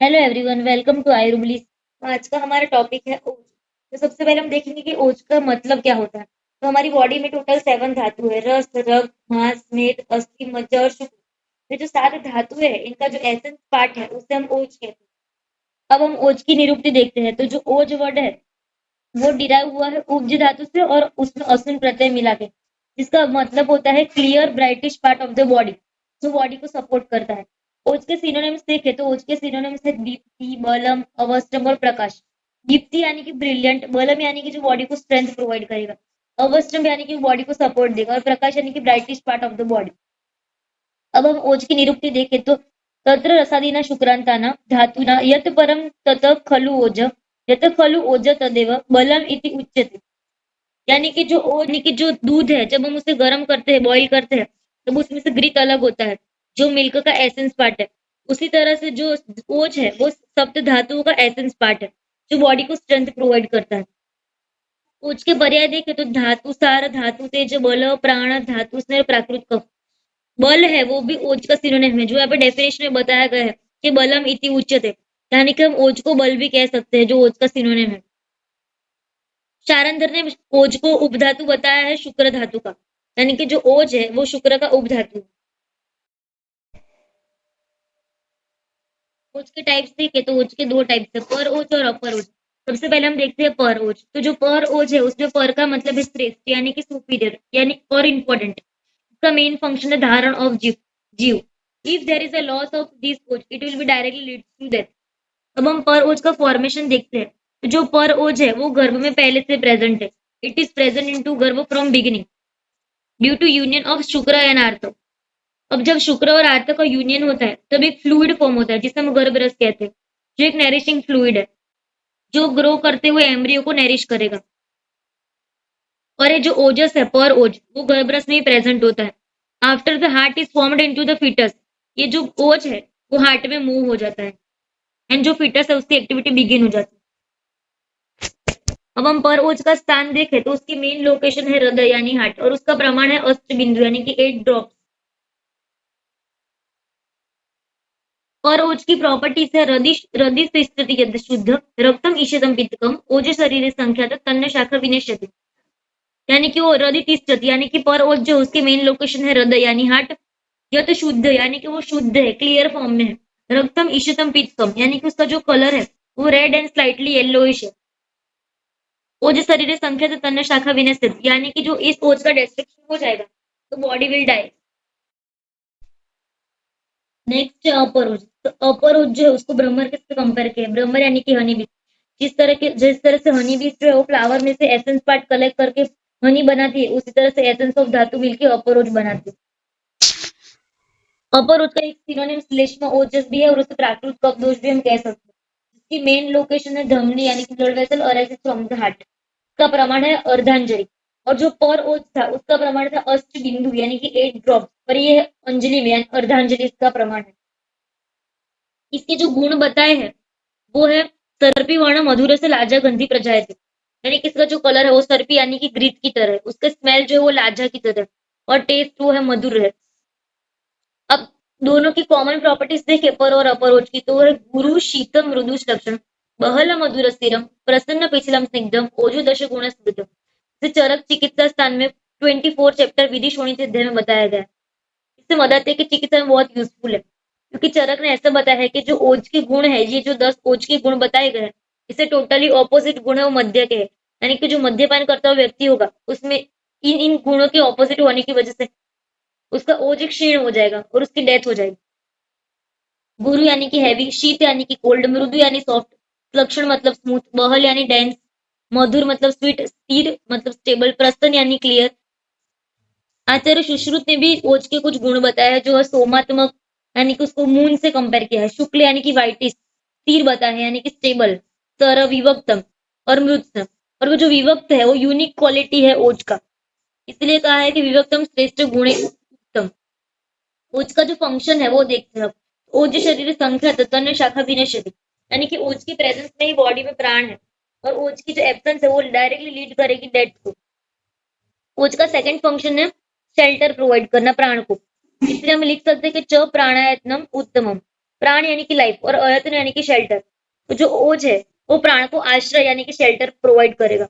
Hello everyone, welcome to आयुर्बलिस। आज का हमारा टॉपिक है ओज। तो सबसे पहले हम देखेंगे कि ओज का मतलब क्या होता है। तो हमारी बॉडी में टोटल 7 धातु है। रस, रक्त, मांस, मेद, अस्थि, मज्जा और शुक्र। ये जो 7 धातु है, इनका जो एसेंस पार्ट है उसे हम ओज कहते हैं। अब हम ओज की निरूक्ति देखते हैं। तो जो ओज वर्ड है वो डिराइव हुआ है उपज धातु से और उसमें अश्विन प्रत्यय मिला के, जिसका मतलब होता है क्लियर ब्राइटिश पार्ट ऑफ द बॉडी, जो बॉडी को सपोर्ट करता है। ओज के सिनोनिम्स देखे तो ओज के सिनोनिम्स है दीप्ति, बलम, अवस्त्रम और प्रकाश। दीप्ति यानी कि ब्रिलियंट, बलम यानी कि जो बॉडी को स्ट्रेंथ प्रोवाइड करेगा, अवस्त्रम यानी कि बॉडी को सपोर्ट देगा और प्रकाश यानी कि ब्राइटिश पार्ट ऑफ द बॉडी। अब हम ओज की निरूक्ति देखें तो तत्र रसादीना शुक्रांताना धातुना यत परम तत खलु ओज, यत खलु ओज तदेव बलम इति उच्यते। यानी कि जो दूध है, जब हम उसे गर्म करते हैं, बॉईल करते हैं, तब उसमें से घृत अलग होता है, जो मिल्क का एसेंस पार्ट है। उसी तरह से जो ओज है वो सप्त धातुओं का एसेंस पार्ट है, जो बॉडी को स्ट्रेंथ प्रोवाइड करता है। ओज के पर्याय देखे तो धातु सार, धातु तेज, बल, प्राण, धातु स्नेह, प्राकृत कफ। बल है वो भी ओज का सिनोनिम है, जो यहाँ पे डेफिनेशन में बताया गया है कि बलम इति उच्यते, यानी कि हम ओज को बल भी कह सकते हैं, जो ओज का सिनोनिम है। शारंधर ने ओज को उपधातु बताया है शुक्र धातु का, यानी कि जो ओज है वो शुक्र का उपधातु है। ओज के टाइप्स देखे तो ओज के 2 टाइप्स है, पर ओज और अपर ओज। सबसे पहले हम देखते हैं पर ओज। तो जो पर ओज है उसमें पर का मतलब है श्रेष्ठ, यानी कि सुपीरियर, यानी और इम्पोर्टेंट। इसका मेन फंक्शन है धारण ऑफ जीव। If there is a loss of this ओज it will be directly leads to death. अब हम पर ओज का फॉर्मेशन देखते हैं। तो जो पर ओज है वो गर्भ में पहले से प्रेजेंट है। It is present in to गर्भ from beginning due to union of शुक्र एंड आर्त। अब जब शुक्र और आर्त का यूनियन होता है तब एक फ्लूइड फॉर्म होता है, जिसे हम गर्भ रस कहते हैं, जो एक नरिशिंग फ्लूइड है, जो ग्रो करते हुए एम्ब्रियो को नरिश करेगा। और ये जो ओजस है, पर ओज, वो गर्भ रस में ही प्रेजेंट होता है। After the heart is formed into the foetus, ये जो ओज है वो हार्ट में मूव हो जाता है, एंड जो फीटस है उसकी एक्टिविटी बिगिन हो जाती है। अब हम पर ओज का स्थान देखें तो उसकी मेन लोकेशन है हृदय यानी हार्ट, और उसका प्रमाण है अष्ट बिंदु यानी कि 8 ड्रॉप। पर ओज की प्रॉपर्टीज है हृदय स्थिति यद शुद्ध, रक्तम ईशतम पित्तकम, ओज शरीर संख्या तन्न शाखा विनेश्यति। यानी कि वो हृदय तिष्ठति, यानी कि पर ओज जो उसकी मेन लोकेशन है हृदय यानी हार्ट। यत शुद्ध यानी कि वो शुद्ध है, क्लियर फॉर्म में है। रक्तम ईशतम पित्तकम यानी कि उसका जो कलर है वो रेड एंड स्लाइटली येलोइश है। ओज शरीर संख्या तन्न शाखा विनेश्यति, यानी कि जो इस ओज का डिस्ट्रक्शन हो जाएगा तो बॉडी विल डाई। नेक्स्ट है अपर ओज। तो अपर ओज जो है उसको ब्रह्मर किससे कंपेयर किया? ब्रह्मर यानी कि हनी बी। जिस तरह से हनी बी जो है वो फ्लावर में से एसेंस पार्ट कलेक्ट करके हनी बनाती है, उसी तरह से एसेंस ऑफ धातु मिलकर अपर ओज बनाती है। अपर ओज का एक सिनोनिम श्लेष्मा ओजस भी है, और उसे प्राकृत कफ दोष भी हम कह सकते हैं। इसकी मेन लोकेशन है धमनी यानी कि blood vessel arises from the heart. का प्रमाण है अर्धांजलि। और जो पर ओज था उसका प्रमाण था अष्ट बिंदु यानी कि 8 ड्रॉप, पर ये अंजलि में यानी अर्धांजलि इसका प्रमाण है। इसके जो गुण बताए हैं वो है सर्पी वर्ण मधुर से लाजा गंधी प्रजायते, यानी कि इसका जो कलर है वो सर्पी यानी कि ग्रीत की तरह है, उसका स्मेल जो है वो लाजा की तरह है, और टेस्ट वो है मधुर है। अब दोनों की कॉमन प्रॉपर्टीज देखे पर और अपर ओज की, तो है गुरु शीतम मृदु लक्षण, बहल मधुर स्थिरम, प्रसन्न पिछलम स्निग्धम, ओजो दश गुण स्मृतम। इसे चरक चिकित्सा स्थान में 24 चैप्टर विधि शोणित अध्याय में बताया गया है। इससे मदद है कि चिकित्सा में बहुत यूजफुल है, क्योंकि चरक ने ऐसा बताया है कि जो ओज के गुण है, ये जो 10 ओज के गुण बताए गए हैं, इसे टोटली ऑपोजिट गुण है वो मध्य के है। यानी कि जो मद्यपान करता हुआ व्यक्ति होगा उसमें इन इन गुणों के ऑपोजिट होने की वजह से उसका ओज एक क्षीण हो जाएगा और उसकी डेथ हो जाएगी। गुरु यानी कि हैवी, शीत यानी कि कोल्ड, मृदु यानी सॉफ्ट, लक्षण मतलब स्मूथ, बहल यानी डेंस, मधुर मतलब स्वीट, स्थिर मतलब स्टेबल, प्रसन्न यानी क्लियर। आचार्य सुश्रुत ने भी ओज के कुछ गुण बताया है, जो है सोमात्मक, यानी कि उसको मून से कंपेयर किया है, शुक्ल यानी कि व्हाइटिश, स्थिर बताया है यानी कि स्टेबल, सर विभक्तम और मृत। और वो जो विभक्त है वो यूनिक क्वालिटी है ओज का, इसलिए कहा है कि विभक्तम श्रेष्ठ गुण उत्तम। ओज का जो फंक्शन है वो देखते हैं अब। ओज शरीर संख्या तन्य शाखा विनश्यति, यानी कि ओज की प्रेजेंस में ही बॉडी में प्राण है, और ओज की जो एब्सेंस है वो डायरेक्टली लीड करेगी डेथ को। ओज का सेकंड फंक्शन है शेल्टर प्रोवाइड करना प्राण को, इसलिए हम लिख सकते हैं कि च प्राणायतनम उत्तमम, प्राण यानी कि लाइफ और अयत्न यानी कि शेल्टर। तो जो ओज है वो प्राण को आश्रय यानी कि शेल्टर प्रोवाइड करेगा।